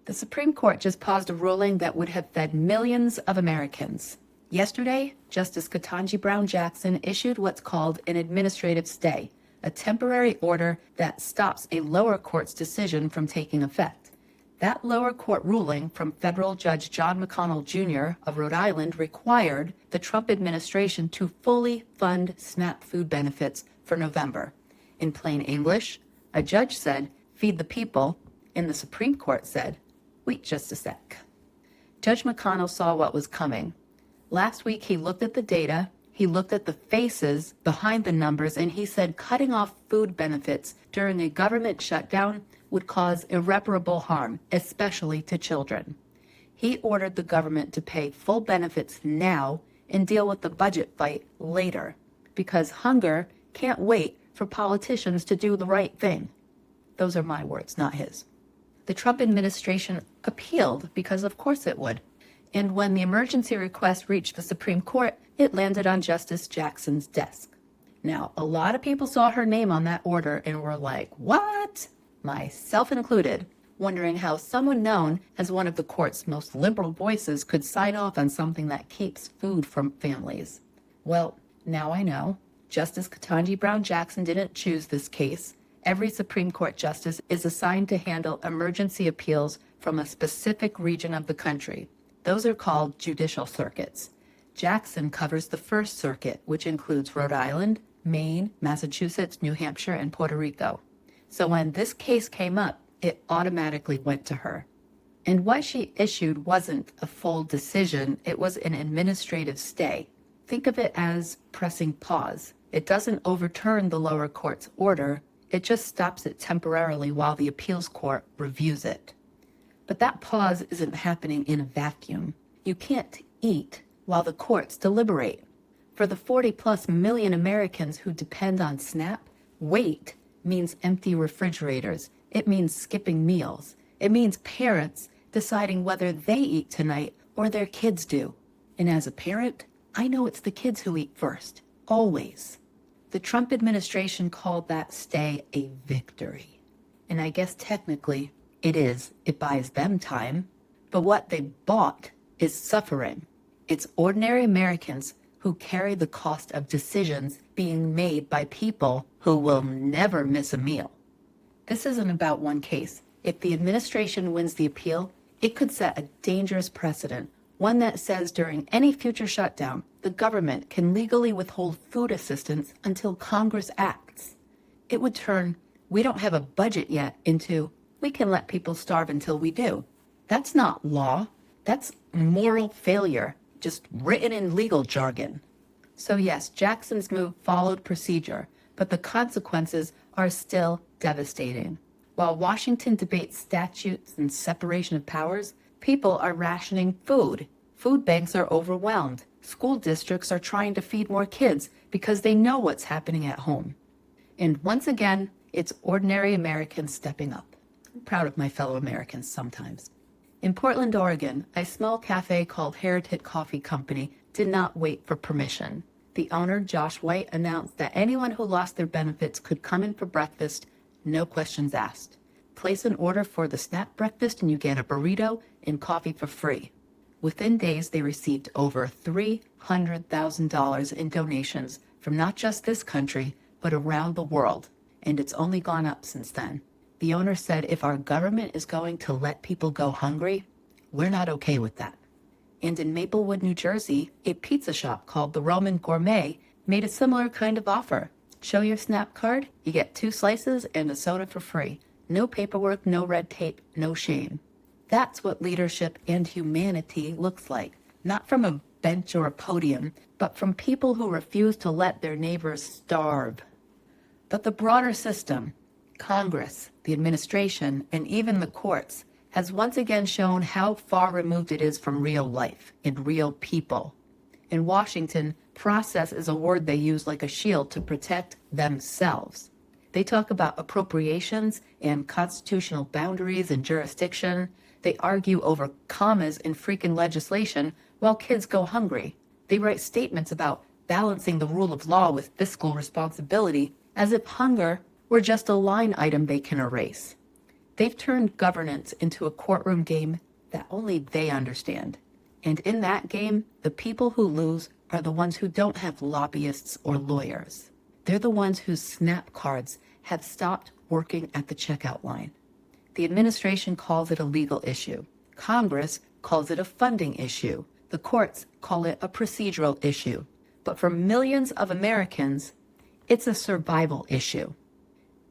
The Supreme Court just paused a ruling that would have fed millions of Americans. Yesterday, Justice Ketanji Brown Jackson issued what's called an administrative stay, a temporary order that stops a lower court's decision from taking effect. That lower court ruling from federal Judge John McConnell Jr. of Rhode Island required the Trump administration to fully fund SNAP food benefits for November. In plain English, a judge said, "Feed the people," and the Supreme Court said, "Wait just a sec." Judge McConnell saw what was coming. Last week, he looked at the data, he looked at the faces behind the numbers, and he said cutting off food benefits during a government shutdown would cause irreparable harm, especially to children. He ordered the government to pay full benefits now and deal with the budget fight later, because hunger can't wait for politicians to do the right thing. Those are my words, not his. The Trump administration appealed because of course it would. And when the emergency request reached the Supreme Court, it landed on Justice Jackson's desk. Now, a lot of people saw her name on that order and were like, what? Myself included, wondering how someone known as one of the court's most liberal voices could sign off on something that keeps food from families. Well, now I know. Justice Ketanji Brown Jackson didn't choose this case. Every Supreme Court justice is assigned to handle emergency appeals from a specific region of the country. Those are called judicial circuits. Jackson covers the First Circuit, which includes Rhode Island, Maine, Massachusetts, New Hampshire, and Puerto Rico. So when this case came up, it automatically went to her. And what she issued wasn't a full decision, it was an administrative stay. Think of it as pressing pause. It doesn't overturn the lower court's order, it just stops it temporarily while the appeals court reviews it. But that pause isn't happening in a vacuum. You can't eat while the courts deliberate. For the 40+ million Americans who depend on SNAP, wait means empty refrigerators. It means skipping meals. It means parents deciding whether they eat tonight or their kids do. And as a parent, I know it's the kids who eat first, always. The Trump administration called that stay a victory. And I guess technically it is. It buys them time. But what they bought is suffering. It's ordinary Americans who carry the cost of decisions being made by people who will never miss a meal. This isn't about one case. If the administration wins the appeal, it could set a dangerous precedent, one that says during any future shutdown, the government can legally withhold food assistance until Congress acts. It would turn, "we don't have a budget yet," into, "we can let people starve until we do." That's not law. That's moral failure, just written in legal jargon. So yes, Jackson's move followed procedure, but the consequences are still devastating. While Washington debates statutes and separation of powers, people are rationing food. Food banks are overwhelmed. School districts are trying to feed more kids because they know what's happening at home. And once again, it's ordinary Americans stepping up. I'm proud of my fellow Americans sometimes. In Portland, Oregon, a small cafe called Heritage Coffee Company did not wait for permission. The owner, Josh White, announced that anyone who lost their benefits could come in for breakfast, no questions asked. Place an order for the SNAP breakfast and you get a burrito and coffee for free. Within days, they received over $300,000 in donations from not just this country, but around the world, and it's only gone up since then. The owner said, "If our government is going to let people go hungry, we're not okay with that." And in Maplewood, New Jersey, a pizza shop called the Roman Gourmet made a similar kind of offer. Show your SNAP card, you get 2 slices and a soda for free. No paperwork, no red tape, no shame. That's what leadership and humanity looks like. Not from a bench or a podium, but from people who refuse to let their neighbors starve. But the broader system, Congress, the administration, and even the courts, has once again shown how far removed it is from real life and real people. In Washington, process is a word they use like a shield to protect themselves. They talk about appropriations and constitutional boundaries and jurisdiction. They argue over commas in freaking legislation while kids go hungry. They write statements about balancing the rule of law with fiscal responsibility as if hunger were just a line item they can erase. They've turned governance into a courtroom game that only they understand. And in that game, the people who lose are the ones who don't have lobbyists or lawyers. They're the ones whose SNAP cards have stopped working at the checkout line. The administration calls it a legal issue. Congress calls it a funding issue. The courts call it a procedural issue. But for millions of Americans, it's a survival issue.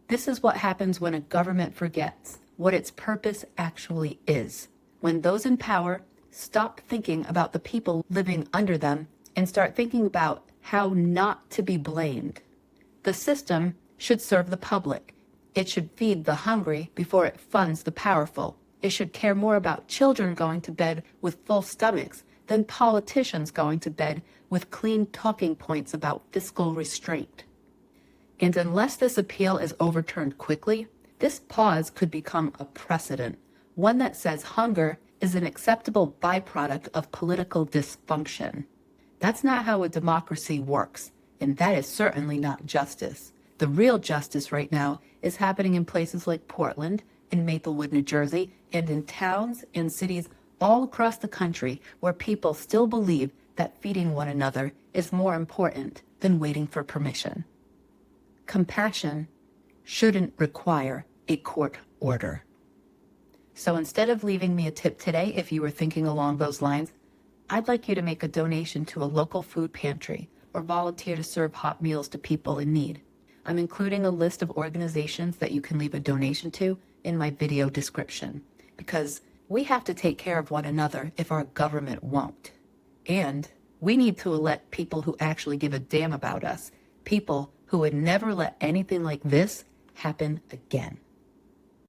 This is what happens when a government forgets what its purpose actually is. When those in power stop thinking about the people living under them and start thinking about how not to be blamed. The system should serve the public. It should feed the hungry before it funds the powerful. It should care more about children going to bed with full stomachs than politicians going to bed with clean talking points about fiscal restraint. And unless this appeal is overturned quickly, this pause could become a precedent, one that says hunger is an acceptable byproduct of political dysfunction. That's not how a democracy works, and that is certainly not justice. The real justice right now is happening in places like Portland, in Maplewood, New Jersey, and in towns and cities all across the country where people still believe that feeding one another is more important than waiting for permission. Compassion shouldn't require a court order. So instead of leaving me a tip today, if you were thinking along those lines, I'd like you to make a donation to a local food pantry or volunteer to serve hot meals to people in need. I'm including a list of organizations that you can leave a donation to in my video description, because we have to take care of one another if our government won't. And we need to elect people who actually give a damn about us, people who would never let anything like this happen again.